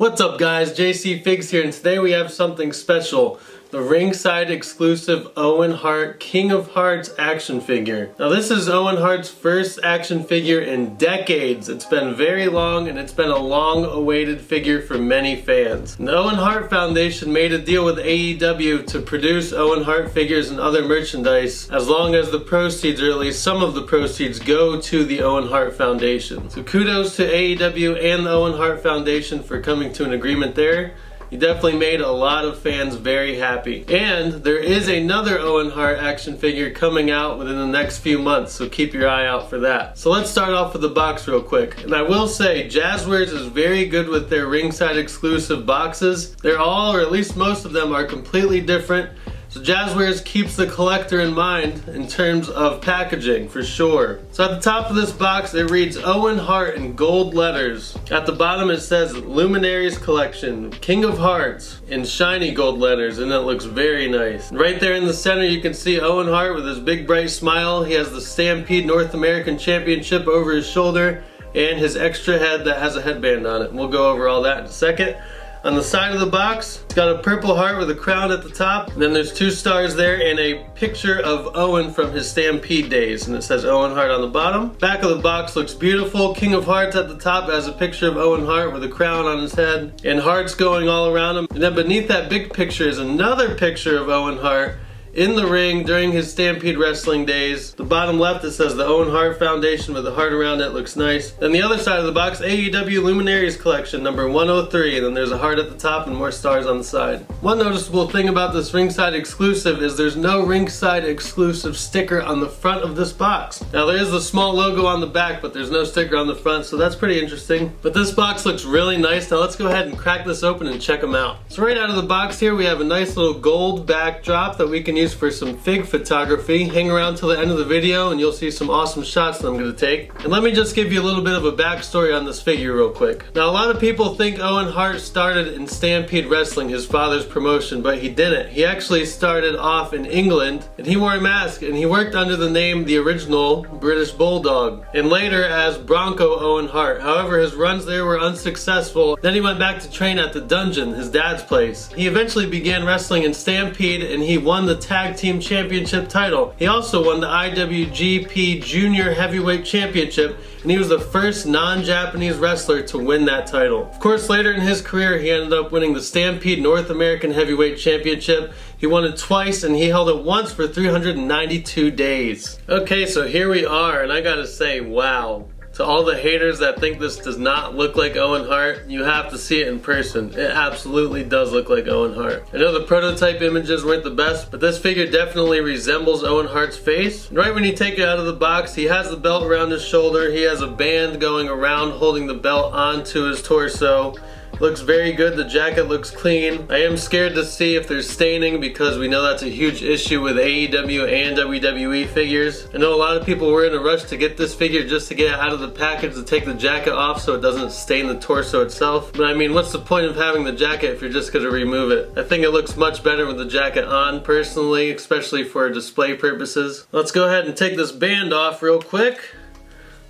What's up guys, Jcfigz here, and today we have something special. The ringside exclusive Owen Hart King of Hearts action figure. Now this is Owen Hart's first action figure in decades. It's been very long and it's been a long awaited figure for many fans. The Owen Hart Foundation made a deal with AEW to produce Owen Hart figures and other merchandise as long as the proceeds, or at least some of the proceeds, go to the Owen Hart Foundation. So kudos to AEW and the Owen Hart Foundation for coming to an agreement there. You definitely made a lot of fans very happy. And there is another Owen Hart action figure coming out within the next few months, so keep your eye out for that. So let's start off with the box real quick. And I will say, Jcfigz is very good with their ringside exclusive boxes. They're all, or at least most of them, are completely different. So Jcfigz keeps the collector in mind in terms of packaging, for sure. So at the top of this box, it reads Owen Hart in gold letters. At the bottom it says Luminaries Collection, King of Hearts, in shiny gold letters, and it looks very nice. Right there in the center you can see Owen Hart with his big bright smile. He has the Stampede North American Championship over his shoulder, and his extra head that has a headband on it. We'll go over all that in a second. On the side of the box, it's got a purple heart with a crown at the top. And then there's 2 stars there and a picture of Owen from his Stampede days. And it says Owen Hart on the bottom. Back of the box looks beautiful. King of Hearts at the top has a picture of Owen Hart with a crown on his head and hearts going all around him. And then beneath that big picture is another picture of Owen Hart in the ring during his Stampede wrestling days. The bottom left, it says the Owen Hart Foundation with a heart around it. Looks nice. Then the other side of the box, AEW Luminaries Collection number 103, and then there's a heart at the top and more stars on the side. One noticeable thing about this ringside exclusive is there's no ringside exclusive sticker on the front of this box. Now there is a small logo on the back, but there's no sticker on the front, so that's pretty interesting. But this box looks really nice. Now let's go ahead and crack this open and check them out. So right out of the box here we have a nice little gold backdrop that we can use for some fig photography. Hang around till the end of the video and you'll see some awesome shots that I'm going to take. And let me just give you a little bit of a backstory on this figure real quick. Now a lot of people think Owen Hart started in Stampede Wrestling, his father's promotion, but he didn't. He actually started off in England and he wore a mask and he worked under the name the original British Bulldog and later as Bronco Owen Hart. However, his runs there were unsuccessful. Then he went back to train at the Dungeon, his dad's place. He eventually began wrestling in Stampede and he won the Tag Team Championship title. He also won the IWGP Junior Heavyweight Championship, and he was the first non-Japanese wrestler to win that title. Of course, later in his career, he ended up winning the Stampede North American Heavyweight Championship. He won it twice, and he held it once for 392 days. Okay, so here we are, and I gotta say, wow. To all the haters that think this does not look like Owen Hart, you have to see it in person. It absolutely does look like Owen Hart. I know the prototype images weren't the best, but this figure definitely resembles Owen Hart's face. Right when you take it out of the box, he has the belt around his shoulder. He has a band going around holding the belt onto his torso. Looks very good. The jacket looks clean. I am scared to see if there's staining because we know that's a huge issue with AEW and WWE figures. I know a lot of people were in a rush to get this figure just to get it out of the package to take the jacket off so it doesn't stain the torso itself. But I mean, what's the point of having the jacket if you're just going to remove it? I think it looks much better with the jacket on personally, especially for display purposes. Let's go ahead and take this band off real quick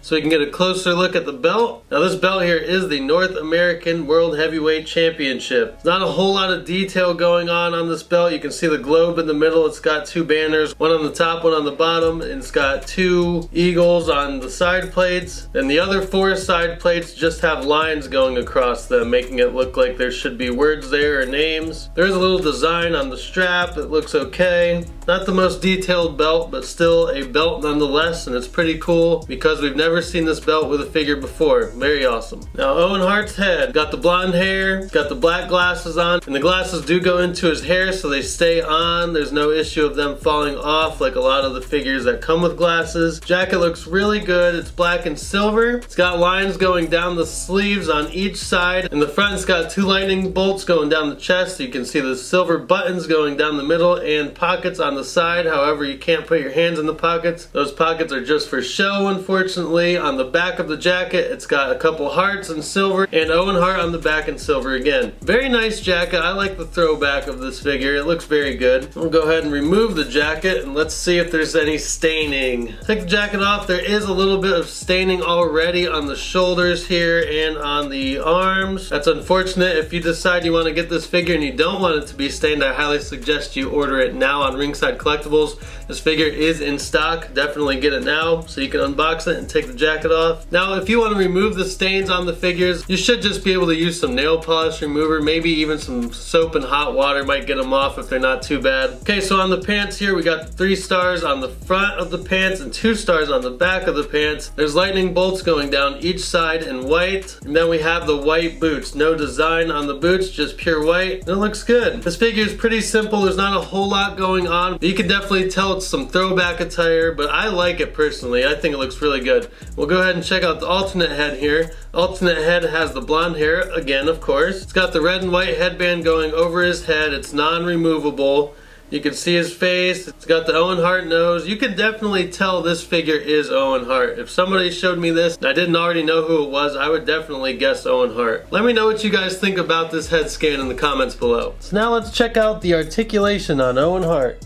so we can get a closer look at the belt. Now this belt here is the North American World Heavyweight Championship. Not a whole lot of detail going on this belt. You can see the globe in the middle. It's got 2 banners, one on the top, one on the bottom, and it's got 2 eagles on the side plates. And the other 4 side plates just have lines going across them, making it look like there should be words there or names. There's a little design on the strap that looks okay. Not the most detailed belt, but still a belt nonetheless, and it's pretty cool because we've never seen this belt with a figure before. Very awesome. Now Owen Hart's head, got the blonde hair, got the black glasses on, and the glasses do go into his hair so they stay on. There's no issue of them falling off like a lot of the figures that come with glasses. Jacket looks really good. It's black and silver. It's got lines going down the sleeves on each side. In the front it's got 2 lightning bolts going down the chest. You can see the silver buttons going down the middle and pockets on on the side. However, you can't put your hands in the pockets. Those pockets are just for show, unfortunately. On the back of the jacket, it's got a couple hearts in silver and Owen Hart on the back in silver again. Very nice jacket. I like the throwback of this figure. It looks very good. We'll go ahead and remove the jacket and let's see if there's any staining. Take the jacket off. There is a little bit of staining already on the shoulders here and on the arms. That's unfortunate. If you decide you want to get this figure and you don't want it to be stained, I highly suggest you order it now on Ringside Collectibles. This figure is in stock. Definitely get it now so you can unbox it and take the jacket off. Now, if you want to remove the stains on the figures, you should just be able to use some nail polish remover, maybe even some soap and hot water might get them off if they're not too bad. Okay, so on the pants here, we got 3 stars on the front of the pants and 2 stars on the back of the pants. There's lightning bolts going down each side in white. And then we have the white boots. No design on the boots, just pure white. And it looks good. This figure is pretty simple. There's not a whole lot going on. You can definitely tell it's some throwback attire, but I like it personally. I think it looks really good. We'll go ahead and check out the alternate head here. Alternate head has the blonde hair, again, of course. It's got the red and white headband going over his head. It's non-removable. You can see his face. It's got the Owen Hart nose. You can definitely tell this figure is Owen Hart. If somebody showed me this and I didn't already know who it was, I would definitely guess Owen Hart. Let me know what you guys think about this head scan in the comments below. So now let's check out the articulation on Owen Hart.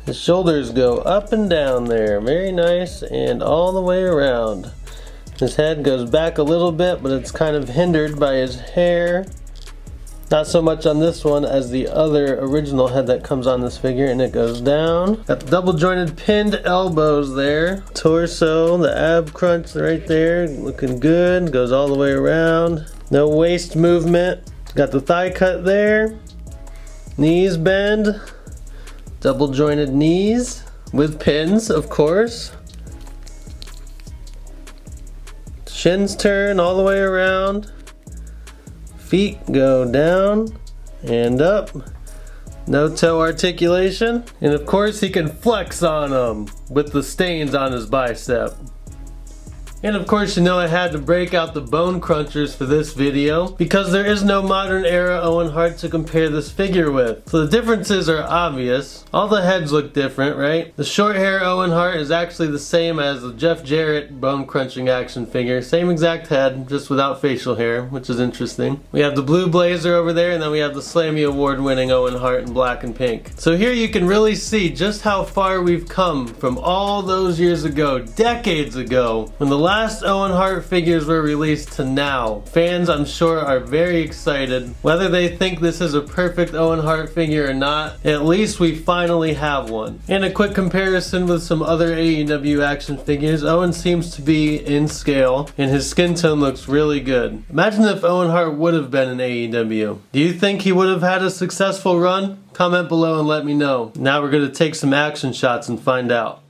His shoulders go up and down there. Very nice, and all the way around. His head goes back a little bit, but it's kind of hindered by his hair. Not so much on this one as the other original head that comes on this figure, and it goes down. Got the double jointed pinned elbows there. Torso, the ab crunch right there, looking good. Goes all the way around. No waist movement. Got the thigh cut there. Knees bend. Double jointed knees with pins, of course. Shins turn all the way around. Feet go down and up. No toe articulation. And of course he can flex on them with the stains on his bicep. And of course, you know I had to break out the bone crunchers for this video because there is no modern era Owen Hart to compare this figure with. So the differences are obvious. All the heads look different, right? The short hair Owen Hart is actually the same as the Jeff Jarrett bone crunching action figure. Same exact head, just without facial hair, which is interesting. We have the blue blazer over there, and then we have the Slammy Award winning Owen Hart in black and pink. So here you can really see just how far we've come from all those years ago, decades ago, when the last Owen Hart figures were released to now. Fans, I'm sure, are very excited. Whether they think this is a perfect Owen Hart figure or not, at least we finally have one. And a quick comparison with some other AEW action figures, Owen seems to be in scale, and his skin tone looks really good. Imagine if Owen Hart would have been in AEW. Do you think he would have had a successful run? Comment below and let me know. Now we're going to take some action shots and find out.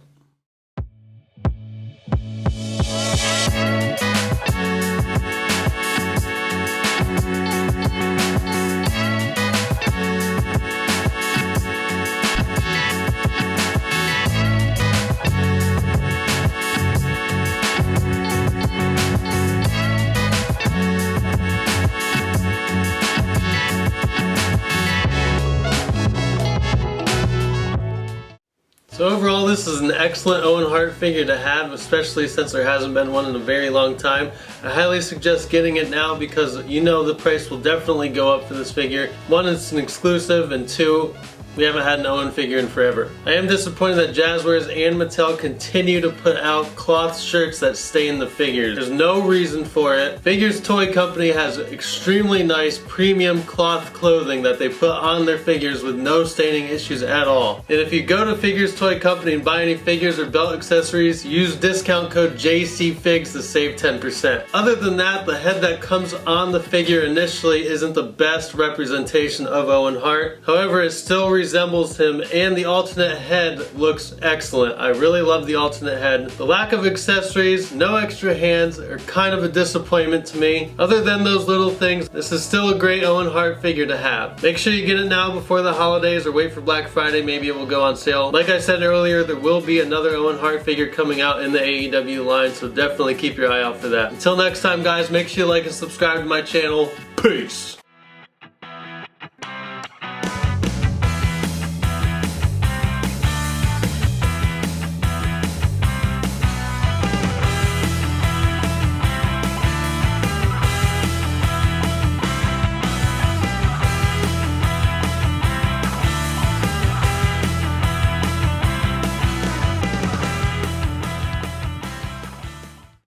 So overall, this is an excellent Owen Hart figure to have, especially since there hasn't been one in a very long time. I highly suggest getting it now because you know the price will definitely go up for this figure. One, it's an exclusive, and two, we haven't had an Owen figure in forever. I am disappointed that Jazwares and Mattel continue to put out cloth shirts that stain the figures. There's no reason for it. Figures Toy Company has extremely nice premium cloth clothing that they put on their figures with no staining issues at all. And if you go to Figures Toy Company and buy any figures or belt accessories, use discount code Jcfigz to save 10%. Other than that, the head that comes on the figure initially isn't the best representation of Owen Hart. However, it still resembles him, and the alternate head looks excellent. I really love the alternate head. The lack of accessories, no extra hands, are kind of a disappointment to me. Other than those little things, this is still a great Owen Hart figure to have. Make sure you get it now before the holidays or wait for Black Friday, maybe it will go on sale. Like I said earlier, there will be another Owen Hart figure coming out in the AEW line, so definitely keep your eye out for that. Until next time guys, make sure you like and subscribe to my channel. Peace!